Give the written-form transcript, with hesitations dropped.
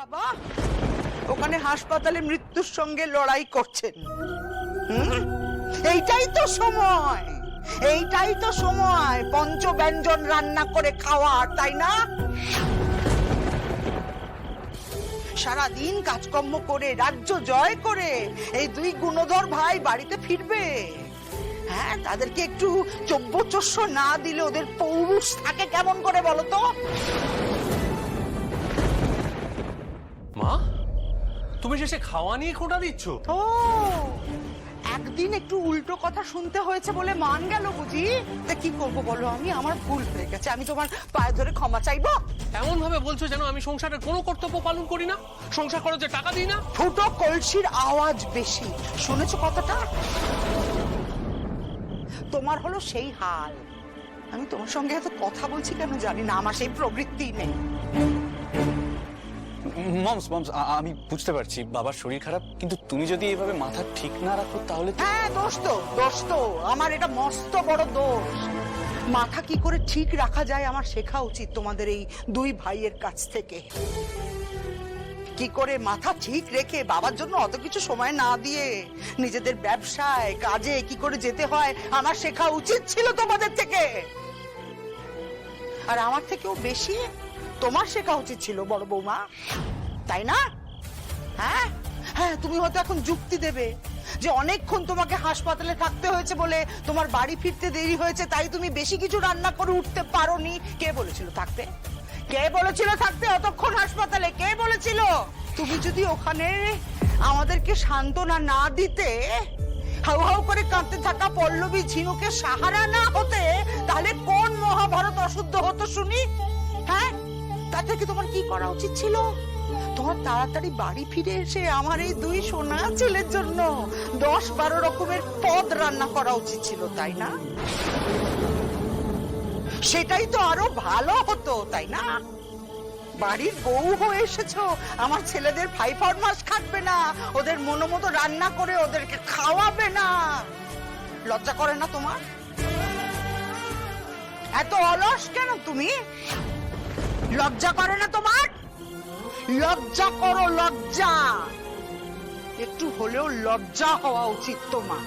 বাবা ওখানে হাসপাতালে মৃত্যুর সঙ্গে লড়াই করছেন। এইটাই তো সময়, এইটাই তো সময় পঞ্চব্যঞ্জন রান্না করে খাওয়ার, তাই না? সারাদিন কাজকর্ম করে রাজ্য জয় করে এই দুই গুণধর ভাই বাড়িতে ফিরবে। হ্যাঁ, তাদেরকে একটু চব্যচস্য না দিলে ওদের পৌরুষ থাকে কেমন করে বলো তো? মা, তুমি শেষে খাওয়া নিয়ে খোঁটা দিচ্ছ? ও, একদিন একটু উল্টো কথা শুনতে হয়েছে বলে মান গেল বুঝি? তা কি করবো বলো, আমি আমার ভুল হয়ে গেছে, আমি তোমার পায়ে ধরে ক্ষমা চাইবো। এমন ভাবে বলছো যেন আমি সংসারের কোনো কর্তব্য পালন করি না, সংসার খরচে টাকা দিই না। ফুটো কলসির আওয়াজ বেশি, শুনেছো কথাটা? তোমার হলো সেই হাল। আমি তোমার সঙ্গে এত কথা বলছি কেন জানি না, আমার সেই প্রবৃত্তি নেই। মমস মমস আমি বুঝতে পারছি বাবার শরীর খারাপ, কিন্তু তুমি যদি এইভাবে মাথা ঠিক না রাখো তাহলে হ্যাঁ, দোষ তো আমার, এটা মস্ত বড় দোষ। মাথা কি করে ঠিক রাখা যায় আমার শেখা উচিত তোমাদের এই দুই ভাইয়ের কাছ থেকে। কি করে মাথা ঠিক রেখে বাবার জন্য অত কিছু সময় না দিয়ে নিজেদের ব্যবসায় কাজে কি করে যেতে হয় আমার শেখা উচিত ছিল তোমাদের থেকে। আর আমার থেকেও বেশি তোমার শেখা উচিত ছিল বড় বৌমা, তাই না? হ্যাঁ হ্যাঁ, তুমি হয়তো এখন যুক্তি দেবে যে অনেকক্ষণ তোমাকে হাসপাতালে থাকতে হয়েছে বলে তোমার বাড়ি ফিরতে দেরি হয়েছে, তাই তুমি বেশি কিছু রান্না করে উঠতে পারোনি। কে বলেছিল থাকতে? কে বলেছিল থাকতে অতক্ষণ হাসপাতালে? কে বলেছিল? তুমি যদি ওখানে আমাদেরকে সান্ত্বনা না দিতে, হাউ হাউ করে কাঁদতে থাকা পল্লবী ঝিনুকে সাহারা না হতে, তাহলে কোন মহাভারত অশুদ্ধ হতো শুনি? হ্যাঁ, তার থেকে তোমার কি করা উচিত ছিল? তোমার তাড়াতাড়ি বাড়ি ফিরে এসে আমার এই দুই সোনা ছেলের জন্য 10-12 রকমের পদ রান্না করা উচিত ছিল, তাই না? সেটাই তো আরো ভালো হতো, তাই না? বাড়ির বউ হয়ে এসেছো, আমার ছেলেদের ফাই ফরমাস খাটবে না, ওদের মনোমতো রান্না করে ওদেরকে খাওয়াবে না। লজ্জা করে না তোমার? এত অলস কেন তুমি? লজ্জা করে না তোমার? লজ্জা করো, লজ্জা। একটু হলেও লজ্জা হওয়া উচিত তোমার।